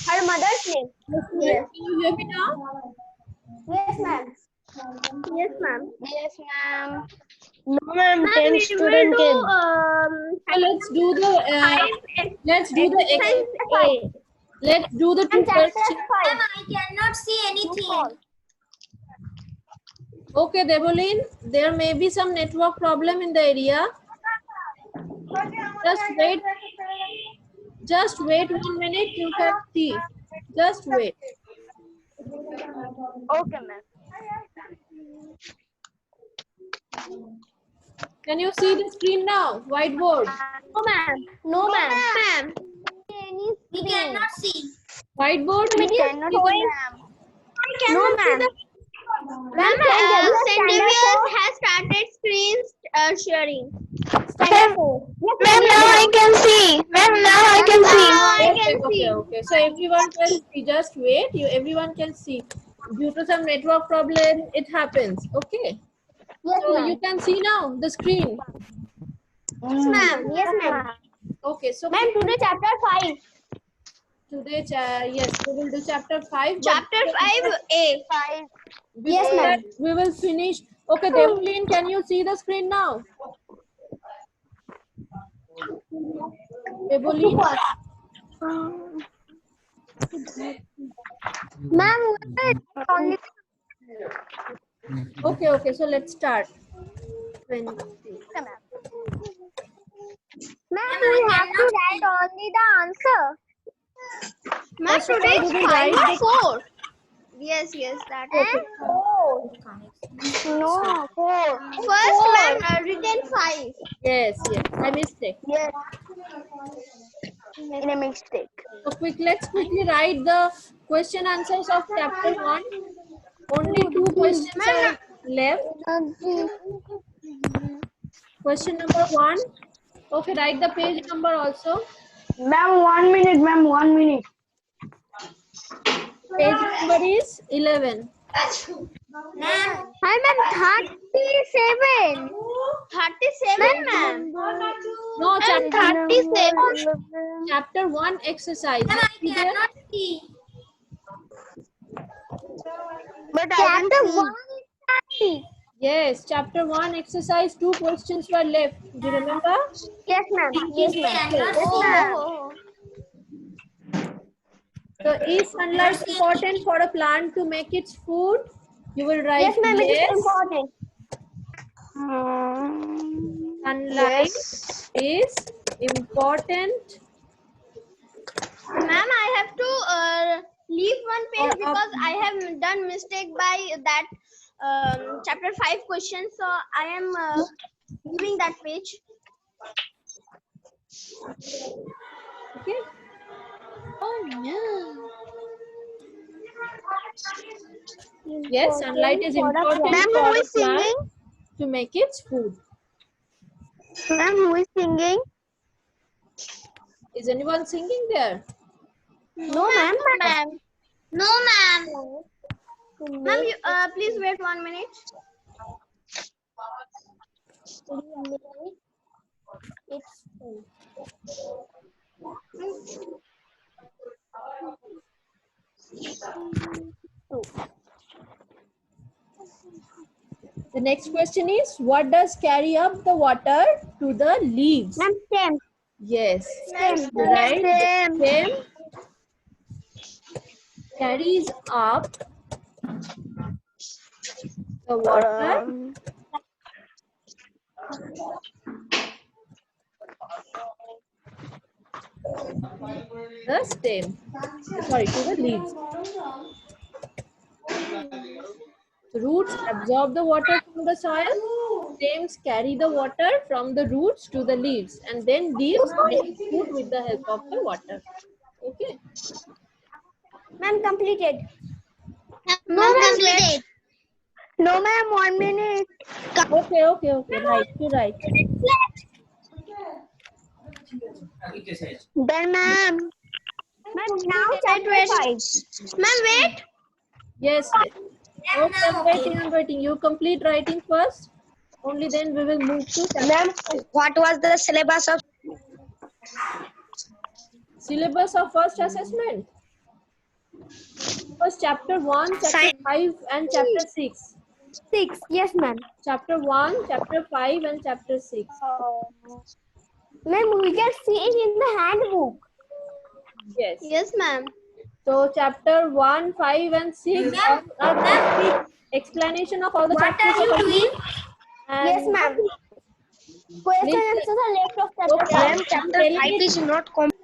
Her mother's name. Yes. Can you hear me now? Yes, ma'am. Yes, ma'am. Yes, ma'am. No, ma'am. Ma'am, 10 we student will came. So let's do the Exercise A. let's do the two And chapter questions. 5. I cannot see anything. Okay, Devolin, there may be some network problem in the area. Just wait 1 minute, you can see. Just wait. Okay, ma'am. Can you see the screen now? Whiteboard. No, ma'am. No, ma'am. We cannot see. Whiteboard. We cannot see. No, ma'am. Ma'am, St. Xavier's has started screen sharing. Ma'am, now I can see. Ma'am, now I can see. Okay. So everyone can see. Just wait. Everyone can see. Due to some network problem, it happens. Okay. Yes, So ma'am. you can see now the screen. Yes, ma'am. Yes, ma'am. Okay. So Ma'am, today chapter 5. today, yes, we will do chapter 5. Chapter 5A. 5. Yes, Yes, ma'am. we will finish. Okay, Devlin, can you see the screen now? Devlin? Ma'am, only. Okay, so let's start. 20. Ma'am, we have to write only the answer. Ma'am, So today how is do we write 5 the- or 4. Yes, that is. No, 4. First, ma'am, written 5. Yes, my mistake. Yes. In a mistake. So let's quickly write the question answers of chapter 1. Only 2 questions are left. Question number 1. Okay, write the page number also. Ma'am, 1 minute, ma'am, 1 minute. Page number is 11. Ma'am, Hi, ma'am, 37. 37, ma'am. No, Ma'am, 37. chapter 1 exercise. Ma'am, I cannot see. But chapter 1 is Yes, chapter 1 exercise 2 questions were left. Do you remember? Yes, ma'am. Yes, ma'am. Yes, ma'am. So is sunlight important for a plant to make its food? You will write Yes, ma'am. It is yes. important. Sunlight is important. Ma'am, I have to leave one page because I have done mistake by that chapter 5 question. So I am leaving that page. Okay. Oh no. Yes, sunlight is important Ma'am, for who a is plant singing? to make its food. Ma'am, who is singing? Is anyone singing there? No, ma'am. Ma'am. No, ma'am. Ma'am, you, please wait 1 minute. The next question is, what does carry up the water to the leaves? Ma'am, stem. Yes. Stem. Right. Stem. Stem carries up the water the stem. Sorry, to the leaves. Roots absorb the water from the soil. Stems carry the water from the roots to the leaves, and then leaves make food with the help of the water. Okay. Ma'am, completed. No, ma'am, wait. No, ma'am, 1 minute. Okay. Right, you right. Then, ma'am. Ma'am, now chapter 5. Ma'am, wait. Yes. Okay, I'm waiting. You complete writing first. Only then we will move to Ma'am, what was the syllabus of? syllabus of first assessment. First, chapter 1, chapter 5, and chapter 6. 6. Yes, ma'am. Chapter 1, chapter 5, and chapter 6. Ma'am, we can see it in the handbook. Yes. Yes, ma'am. So, chapter 1, 5, and 6 are complete explanation of all the chapters. What are you doing? Yes, ma'am. Question and answers are left of chapter Okay. 5. I'm telling it- is not complete.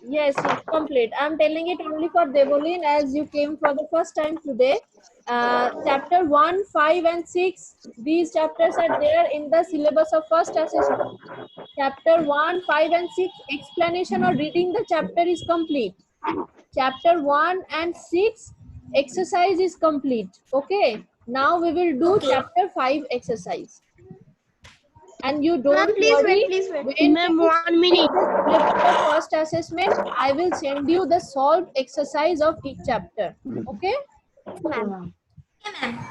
Yes, it's complete. I'm telling it only for Devolin as you came for the first time today. Chapter 1, 5, and 6, these chapters are there in the syllabus of first assessment. Chapter 1, 5, and 6, explanation or reading the chapter is complete. Chapter 1 and 6, exercise is complete. Okay. Now we will do chapter 5 exercise. And you don't Ma'am, please worry. wait, please wait. When Ma'am, 1 minute. the first assessment, I will send you the solved exercise of each chapter. Okay. Ma'am.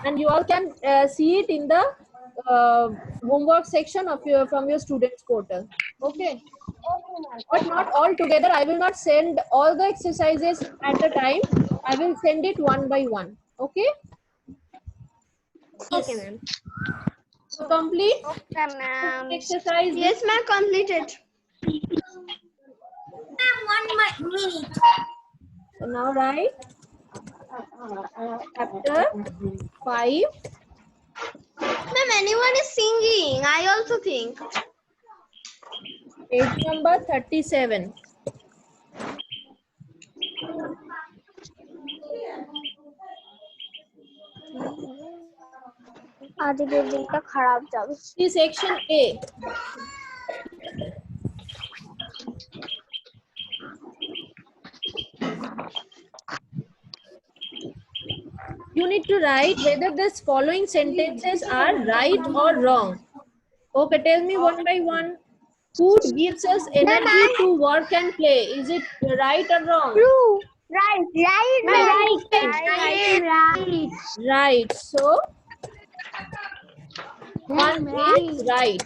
And you all can see it in the homework section of your from your students portal. Okay. But not all together. I will not send all the exercises at a time. I will send it one by one. Okay. Okay, ma'am. So complete Okay, ma'am. exercise. Yes, ma'am, completed. So now write chapter 5. Ma'am, anyone is singing. I also think. Page number 37. आज के दिन का खराब जावे. See section A. You need to write whether this following sentences are right or wrong. Okay, tell me one by one. Food gives us energy to work and play. Is it right or wrong? True. Right. Right. So, one is right.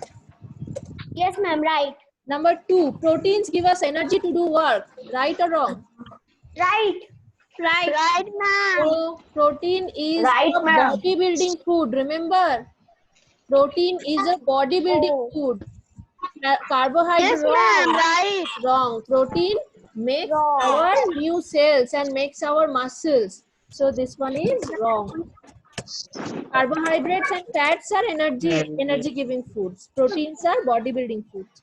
Yes, ma'am. Right. Number 2, proteins give us energy to do work. Right or wrong? Right, ma'am. So, protein is Right, a ma'am. bodybuilding food. Remember, protein is a bodybuilding food. Carbohydrate Right. wrong. Protein makes Wrong. our new cells and makes our muscles. So this one is wrong. Carbohydrates and fats are energy giving foods. Proteins are bodybuilding foods.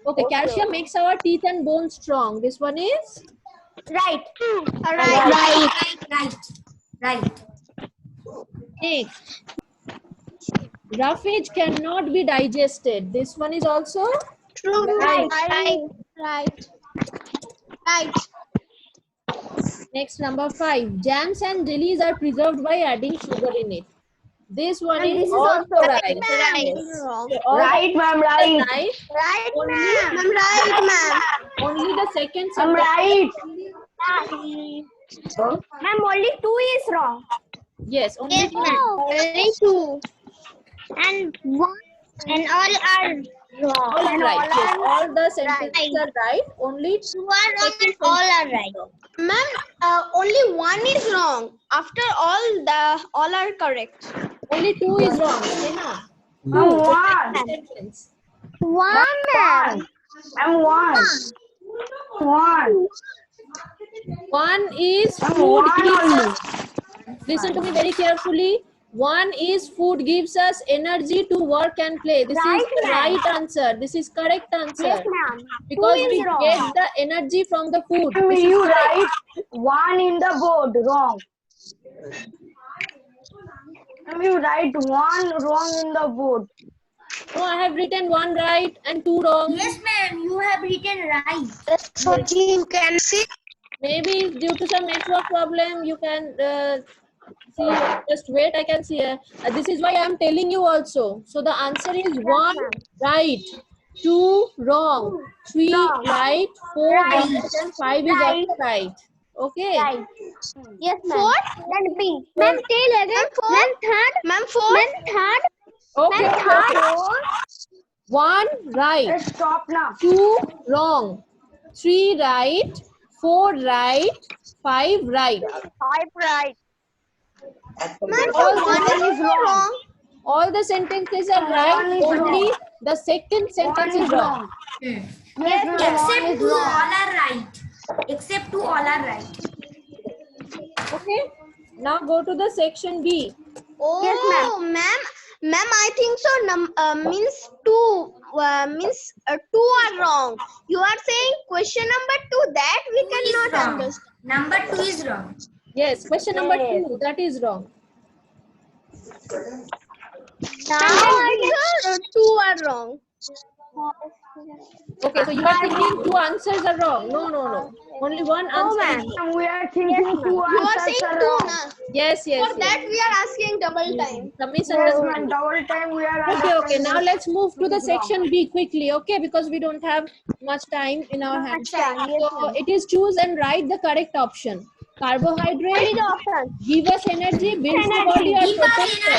Okay, calcium makes our teeth and bones strong. This one is Right. right. Next, roughage cannot be digested. This one is also True. Right. Next, number 5, jams and jellies are preserved by adding sugar in it. This one And is this is also also right. Yes. Wrong. So all Right, ma'am. right. Right, Only, Ma'am, right, ma'am. only the second I'm sentence. right. Ma'am, only 2 is wrong. Yes, only Yes, two. ma'am. Only 2. And 1 and all are wrong. All are right. Yes, all the sentences right. are right. Only 2 are wrong and all are right. Ma'am, only one is wrong. After all are correct. only 2 is wrong. Sneha. I'm The 1. next sentence. 1, ma'am. I'm 1. 1. 1 is I'm food 1 gives only. us. Listen to me very carefully. 1 is food gives us energy to work and play. This is Right, the ma'am. right answer. This is correct answer. Yes, ma'am. Because 2 is we wrong. get the energy from the food. This is You correct. write 1 in the board wrong. You write 1 wrong in the board. No, I have written 1 right and 2 wrong. Yes, ma'am, you have written right. So you can see. Maybe due to some network problem, you can see. Just wait, I can see. This is why I am telling you also. So the answer is 1 right, 2 wrong, 3 Wrong. right, 4 Right. right, and 5 is Right. also right. Okay. Right. Yes, ma'am. Then B. Ma'am, tell again. Ma'am, third. Ma'am, four. Ma'am, third. Okay. Ma'am, third. 1 right, Stop now. 2 wrong, 3 right, 4 right, 5 right. 5 right. Ma'am, All so one is wrong. All the sentences are right. Only the second sentence is wrong. Except two all are right. Except two all are right. Okay. Now go to the section B. Oh, ma'am, I think so. Means two two are wrong. You are saying question number 2 that we Two is cannot wrong. understand. Number 2 is wrong. Yes, question number 2. That is wrong. Now I think two are wrong. Okay, so you are thinking 2 answers are wrong. No. Only one answer is wrong. We are thinking two You are answers saying are 2, wrong. na? Yes. For that we are asking double time. The Yes, misunderstanding. ma'am. Double time we are Okay. Now understanding. let's move to the section B quickly. Okay, because we don't have much time in our hands. So it is choose and write the correct option. Carbohydrate give us energy, builds the body, or Give us protects us.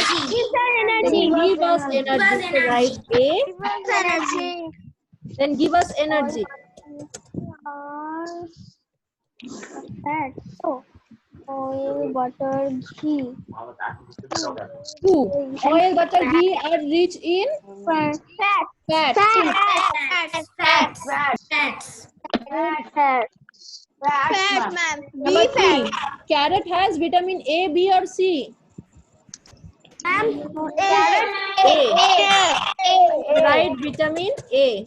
energy. Then give us energy. So write A. Energy. Then give us energy. Oil, butter, ghee. 2. Oil, butter, ghee are rich in fat. Fats. Fat, ma'am. Number 3. Carrot has vitamin A, B, or C. A. Right, vitamin A.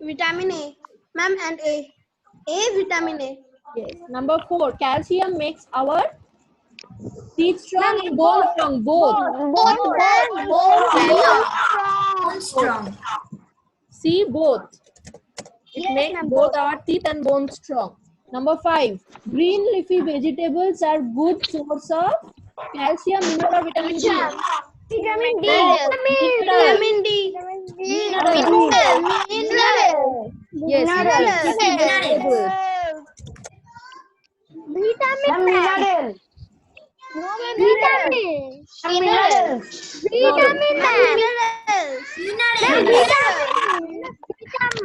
Vitamin A. Ma'am, and A. Vitamin A. Yes. Number 4. Calcium makes our teeth strong and bone strong. Both. Strong. C. Both. It makes both our teeth and bones strong. Number 5. Green leafy vegetables are good source of calcium, mineral, or vitamin D. Vitamin D. Mineral. Vitamin D. Mineral. Mineral. Yes. Leafy vegetables. Mineral.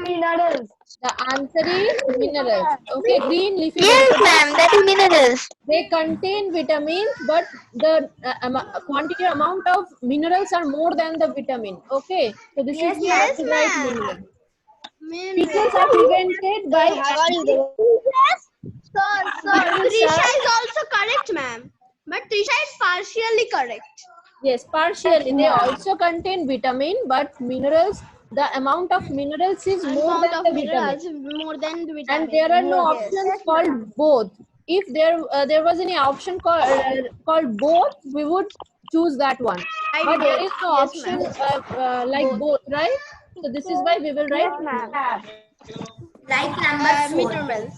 Minerals. The answer is minerals. Okay, green leafy Yes, vegetables. ma'am. That is minerals. They contain vitamins, but the quantity amount of minerals are more than the vitamin. Okay, so this is Yes, the right ma'am. mineral. Mineral. Pickles are prevented by Sir, Trisha is also correct, ma'am. But Trisha is partially correct. yes, partially. They also contain vitamin, but minerals. The amount of minerals is more Amount than of the minerals vitamin. more than the vitamin. And there are no options called both. If there was any option called both, we would choose that one. But there is no option like both, right? So this is why we will write Like number 4. Minerals.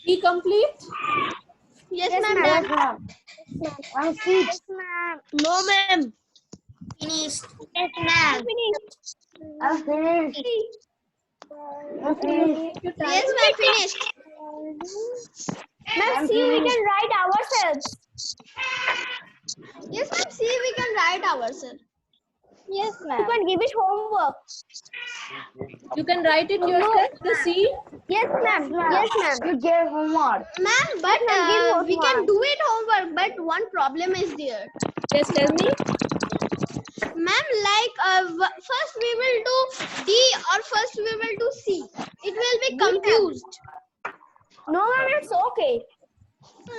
E complete. Yes, ma'am. No, ma'am. Finished. I'm finished. Yes, ma'am. Finished. Ma'am, see, we can write ourselves. Yes, ma'am. See, we can write ourselves. Yes, ma'am. You can give it homework. You can write it yourself. The C. Yes, ma'am. Yes, ma'am. You gave homework. Ma'am, but we can do it homework. But one problem is there. Yes, tell me. Ma'am, like first we will do D or first we will do C. It will be confused. No, ma'am, it's okay.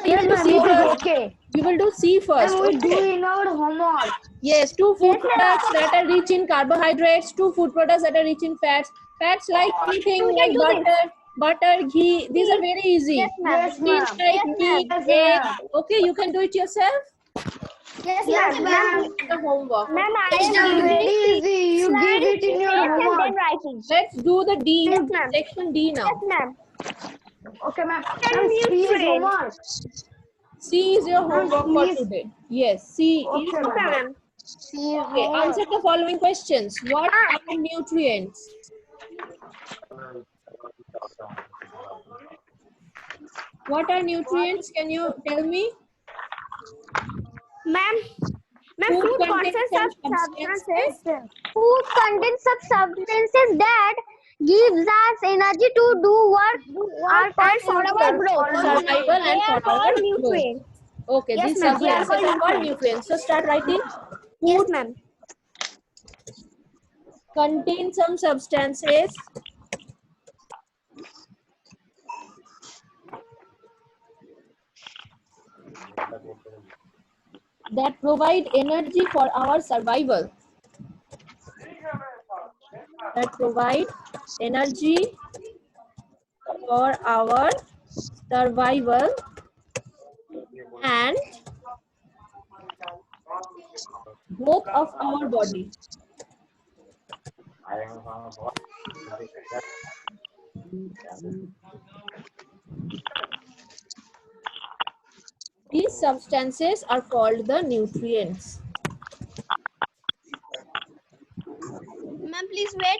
You will do C first. okay. You will do C first. And we do Okay. in our homework. Yes, 2 food products that are rich in carbohydrates, 2 food products that are rich in fats. Fats like anything like butter, ghee. These are very easy. Yes, ma'am. Meat like meat, Yes, egg. ma'am. Okay, you can do it yourself. Yes, Yes, ma'am. The homework. Ma'am, I am very easy. You give it in your homework. Let's do the D. Yes, ma'am. Section D now. ma'am. Okay, ma'am. Ma'am, C is homework. C is your homework for please. today. Yes, C is Okay, homework. ma'am. C is Okay, homework. answer the following questions. What are nutrients? What are nutrients? Can you tell me? Ma'am, Food food contains contains some such substances. substances. Food contains such substances that gives us energy to do work and for our growth. Survival They and are for our called growth. nutrients. Okay, Yes, these ma'am. They are substances are called called nutrients. So start writing. Yes, Food ma'am. contains some substances that provide energy for our survival. That provide energy for our survival and growth of our body. These substances are called the nutrients. Ma'am, please wait.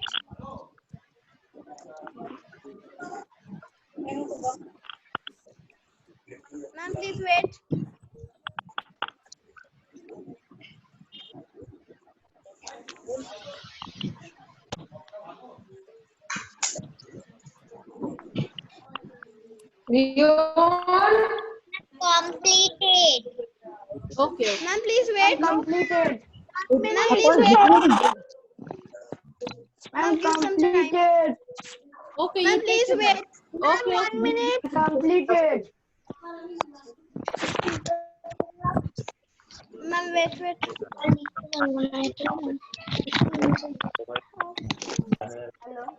Ma'am, please wait. Completed. Okay. Ma'am, please wait. Completed. Ma'am, please wait. Ma'am, give some time. Completed. Okay, Ma'am, you take please your time. wait. Okay. Ma'am, 1 minute. Completed. Ma'am, wait. Hello.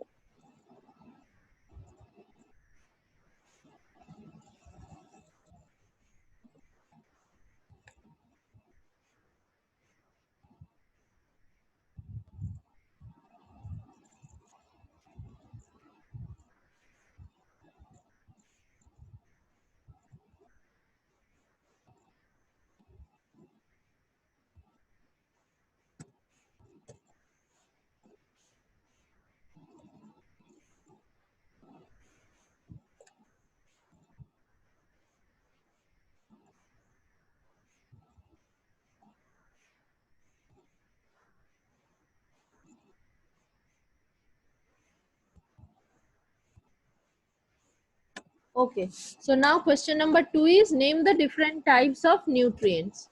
Okay. So now question number 2 is name the different types of nutrients.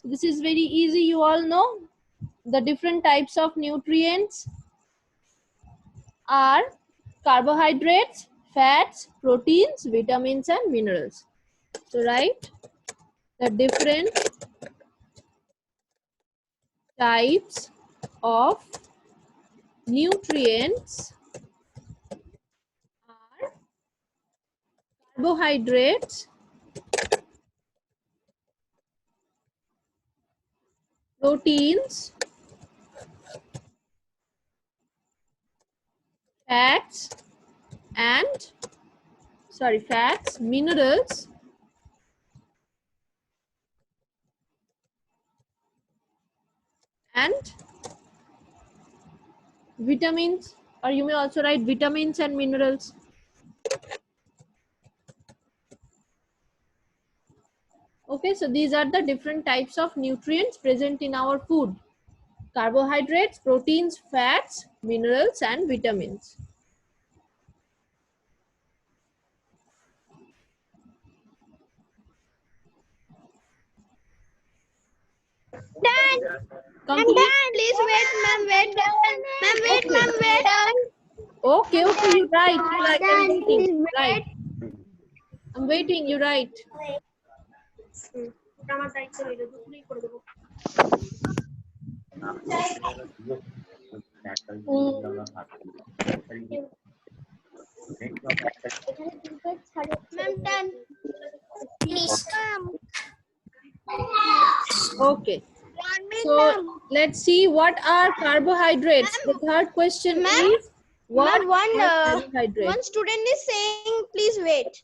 This is very easy. You all know the different types of nutrients are carbohydrates, fats, proteins, vitamins, and minerals. So write the different types of nutrients are carbohydrates, proteins, fats, minerals, and vitamins, or you may also write vitamins and minerals. Okay, so these are the different types of nutrients present in our food: carbohydrates, proteins, fats, minerals, and vitamins. Done. Complete. Please wait, ma'am. Wait. Ma'am, wait, Okay. ma'am. Wait. Okay, you write. I'm waiting. Please Right. I'm waiting. You write. Ma'am, done. Okay. So let's see what are carbohydrates. The third question Ma'am? is what Ma'am, are carbohydrates? one student is saying, please wait.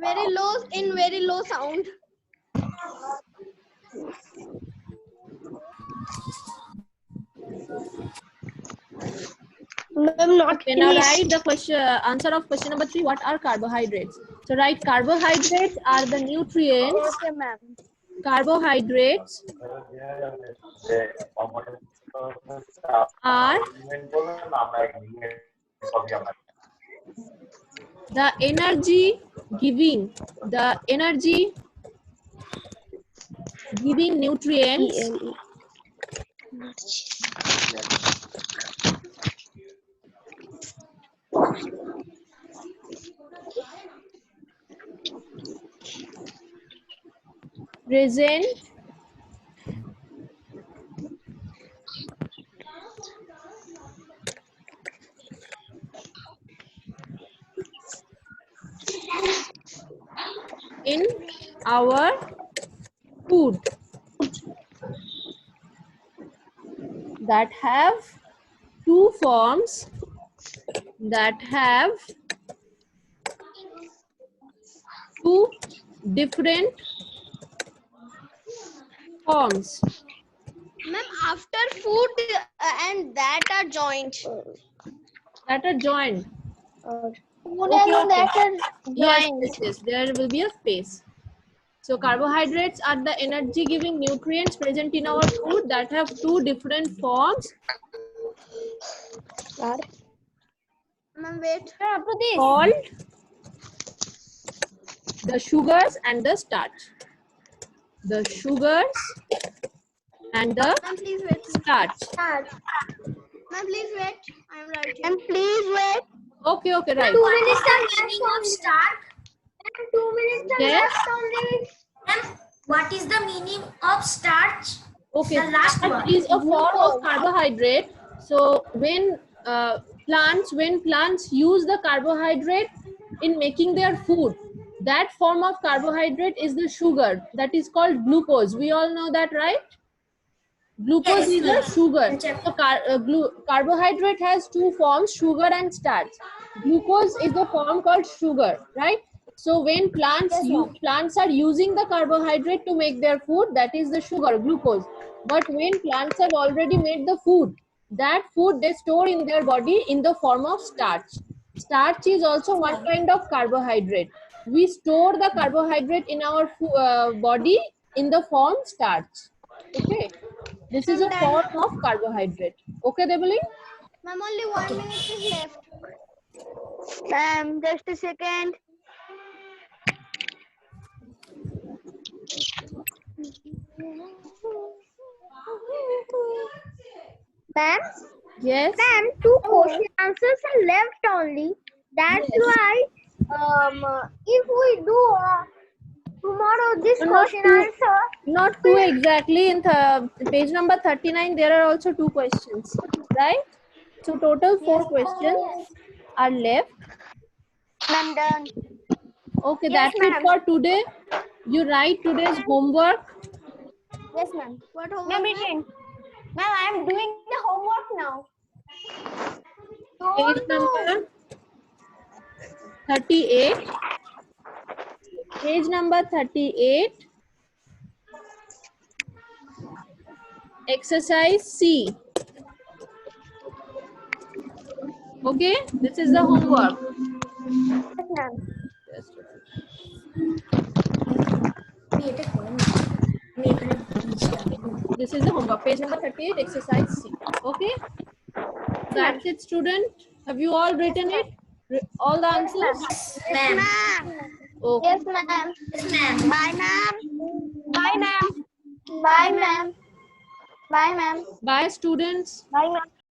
Very low sound. Ma'am, not Okay, now finished. write the question answer of question number 3. What are carbohydrates? So write carbohydrates are the nutrients. Okay, ma'am. Carbohydrates are the energy giving nutrients present in our food that have two forms, that have two different forms. Ma'am, after food and that are joined. That are joined. Food Okay, and okay. that are Yes, joined. yes, yes. There will be a space. So carbohydrates are the energy giving nutrients present in our food that have two different forms Ma'am, wait. called the sugars and the starch. The sugars and the Ma'am, please wait. starch. Ma'am, please wait. I am writing. And please wait. Okay, okay, right. What is the meaning of starch? 2 minutes are Yes. left only. Ma'am, what is the meaning of starch? Okay, The last starch one. is a form of carbohydrate. So when plants use the carbohydrate in making their food, that form of carbohydrate is the sugar that is called glucose. We all know that, right? Glucose Yes, is a yes. sugar. Yes. So carbohydrate has two forms, sugar and starch. Glucose is the form called sugar, right? So when plants are using the carbohydrate to make their food, that is the sugar, glucose. But when plants have already made the food, that food they store in their body in the form of starch. Starch is also one kind of carbohydrate. We store the carbohydrate in our body in the form starch. Okay. This is a form of carbohydrate. Okay, Devaleen? Ma'am, only 1 minute is left. Ma'am, just a second. Ma'am, Yes. ma'am, 2 question answers are left only. That's Yes. why if we do tomorrow this Not question two. answer, Not two exactly. In page number 39, there are also two questions, right? So total 4 questions are left. I'm done. Okay, Yes, that's it ma'am. for today. You write today's homework. Yes, ma'am. What Ma'am, homework, ma'am? Ma'am, I am doing the homework now. Page number 38. Page number 38. Exercise C. Okay, this is the homework. Yes, ma'am. Just a second. This is the homework. Page number 38, exercise C. Okay, that's it, student. Have you all written it? All the answers? Ma'am. Okay. Yes, ma'am. Yes, ma'am. Bye, ma'am. Bye, ma'am. Bye, ma'am. Bye, ma'am. Bye, students. Bye, ma'am.